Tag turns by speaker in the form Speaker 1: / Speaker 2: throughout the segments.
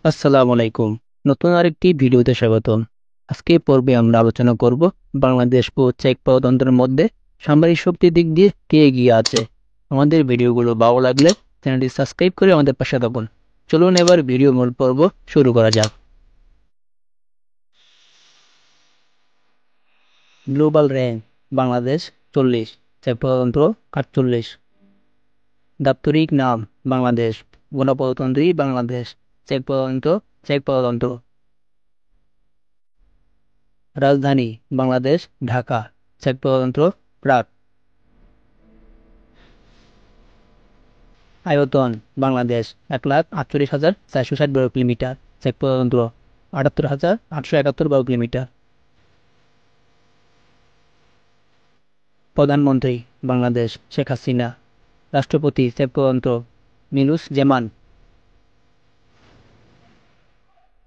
Speaker 1: আসসালামু আলাইকুম। নতুন আরেকটি ভিডিওতে স্বাগতম। আজকে পর্বে আমরা আলোচনা করব বাংলাদেশ ও চেক প্রজাতন্ত্রের মধ্যে সামরিক শক্তির দিক দিয়ে কে এগিয়ে আছে। আমাদের ভিডিওগুলো ভালো লাগলে চ্যানেলটি সাবস্ক্রাইব করে আমাদের পাশে থাকুন। চলুন এবার ভিডিও মূল পর্ব শুরু করা যাক। গ্লোবাল র্যাঙ্ক: বাংলাদেশ 40, চেক প্রজাতন্ত্র 48। দাপ্তরিক নাম: বাংলাদেশ। গণপ্রজাতন্ত্রী বাংলাদেশ, চেক প্রজাতন্ত্র চেক প্রজাতন্ত্র। রাজধানী: বাংলাদেশ ঢাকা, চেক প্রজাতন্ত্র প্রাগ। আয়তন: বাংলাদেশ 1,48,460 বর্গ কিলোমিটার, চেক প্রজাতন্ত্র 78,871 বর্গ কিলোমিটার। প্রধানমন্ত্রী: বাংলাদেশ শেখ হাসিনা। রাষ্ট্রপতি: চেক প্রজাতন্ত্র মিলোস জেমান।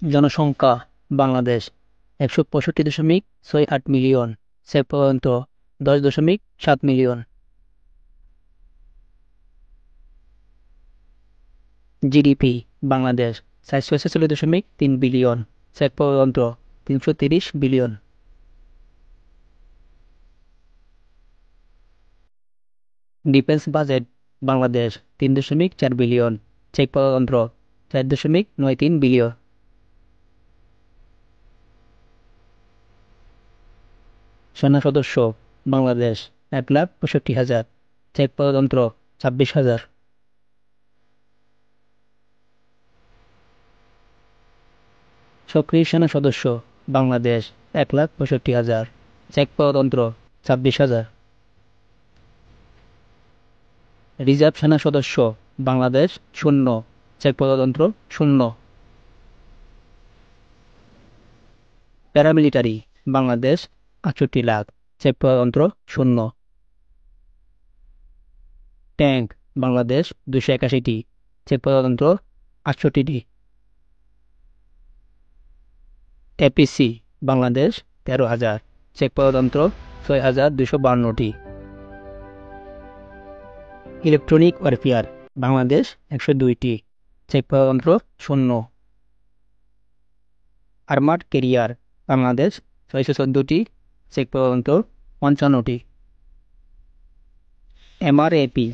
Speaker 1: জনসংখ্যা: বাংলাদেশ 165.68 মিলিয়ন, চেক প্রজাতন্ত্র 10.7 মিলিয়ন। জিডিপি: বাংলাদেশ 446.3 বিলিয়ন, চেক প্রজাতন্ত্র 330 billion. Defence budget: Bangladesh 3.4 billion, চেক প্রজাতন্ত্র 4.93 বিলিয়ন। সেনা সদস্য: বাংলাদেশ 1,65,000, চেক প্রজাতন্ত্র 26,000। সক্রিয় সেনা সদস্য: বাংলাদেশ 1,65,000, চেক প্রজাতন্ত্র 26,000। রিজার্ভ সেনা সদস্য: বাংলাদেশ 0, চেক প্রজাতন্ত্র 0। প্যারামিলিটারি: বাংলাদেশ 68 লাখ, চেক প্রজাতন্ত্র 0। ট্যাঙ্ক: বাংলাদেশ 281টি, চেক প্রজাতন্ত্র 68টি। এপিসি: বাংলাদেশ 13,000, চেক প্রজাতন্ত্র 6,252টি। ইলেকট্রনিক ওয়ারফেয়ার: বাংলাদেশ 102টি, চেক প্রজাতন্ত্র 0। আর্মার্ড ক্যারিয়ার: বাংলাদেশ 614টি, চেক প্রজাতন্ত্র 55টি। এমআরএপি: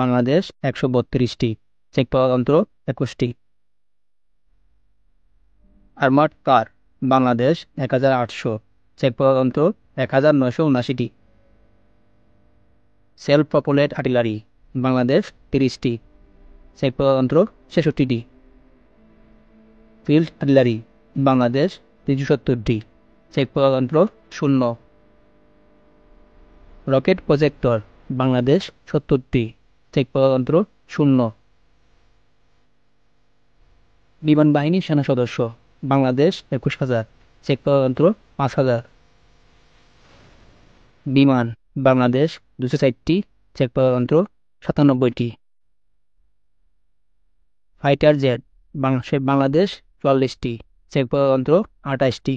Speaker 1: বাংলাদেশ 132টি, চেক প্রজাতন্ত্র 21টি। আর্মার্ড কার: বাংলাদেশ 1,800, চেক প্রজাতন্ত্র 1,979টি। সেলফ প্রপেলেড আর্টিলারি: বাংলাদেশ 30টি, চেক প্রজাতন্ত্র 66টি। ফিল্ড আর্টিলারি: বাংলাদেশ 370টি, চেক প্রজাতন্ত্র 0। রকেট প্রজেক্টর: বাংলাদেশ 70টি, চেক প্রজাতন্ত্র 0। বিমান বাহিনী সেনা সদস্য: বাংলাদেশ 21,000, চেক প্রজাতন্ত্র 5,000। বিমান: বাংলাদেশ 204টি, চেক প্রজাতন্ত্র 97টি। ফাইটার জেট: বাংলাদেশ 44টি, চেক প্রজাতন্ত্র 28টি।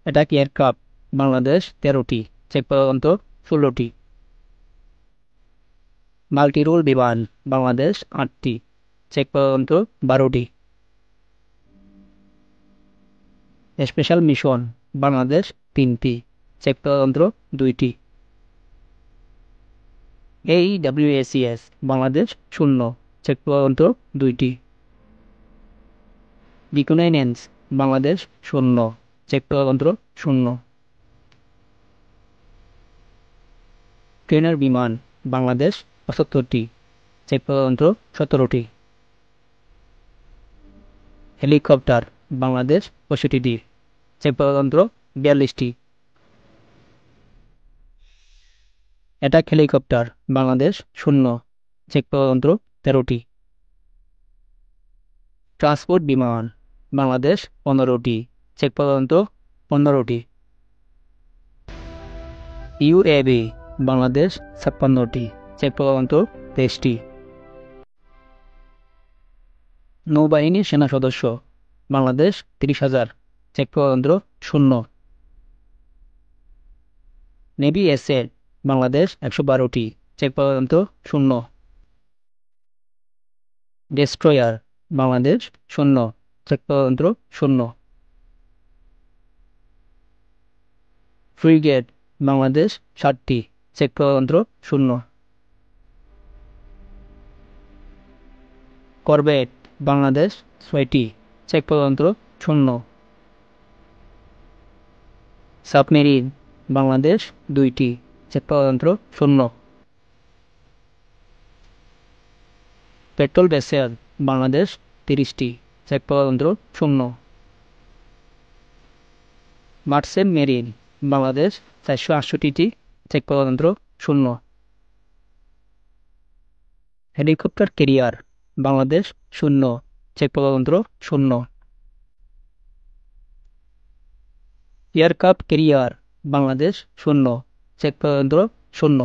Speaker 1: অ্যাটাক এয়ারক্রাফট: বাংলাদেশ 13টি, চেক প্রজাতন্ত্র 16টি। মাল্টিরোল বিমান: বাংলাদেশ 8টি, চেক প্রজাতন্ত্র 12টি। স্পেশাল মিশন: বাংলাদেশ 3টি, চেক প্রজাতন্ত্র 2টি। AEWACS: বাংলাদেশ 0, চেক প্রজাতন্ত্র 2টি। রিকনাইসেন্স: বাংলাদেশ 0, চেক প্রজাতন্ত্র 0। ট্রেনার বিমান: বাংলাদেশ 75টি, চেক প্রজাতন্ত্র 17টি। হেলিকপ্টার: বাংলাদেশ 65টি, চেক প্রজাতন্ত্র 42টি। অ্যাটাক হেলিকপ্টার: বাংলাদেশ 0, চেক প্রজাতন্ত্র 13টি। ট্রান্সপোর্ট বিমান: বাংলাদেশ 15টি, চেক প্রজাতন্ত্র 15টি। ইউএভি: বাংলাদেশ 56টি, চেক প্রজাতন্ত্র 23টি। নৌবাহিনী সেনা সদস্য: বাংলাদেশ 30,000, চেক প্রজাতন্ত্র 0। নেভি এসেট: বাংলাদেশ 112টি, চেক প্রজাতন্ত্র 0। ডেস্ট্রয়ার বাংলাদেশ শূন্য, চেক পরতন্ত্র শূন্য। ফ্রিগেট বাংলাদেশ 7টি, চেক পরতন্ত্র শূন্য। করভেট বাংলাদেশ 6টি, চেক পরতন্ত্র শূন্য। সাবমেরিন বাংলাদেশ 2টি, চেক পরতন্ত্র শূন্য। পেট্রোল ভেসেল বাংলাদেশ 30টি, চেক পরতন্ত্র শূন্য। মার্চেন্ট মেরিন বাংলাদেশ 468টি, চেক পরতন্ত্র শূন্য। হেলিকপ্টার ক্যারিয়ার বাংলাদেশ শূন্য, চেক পরতন্ত্র শূন্য। এয়ারক্রাফট ক্যারিয়ার বাংলাদেশ শূন্য, চেক পরতন্ত্র শূন্য।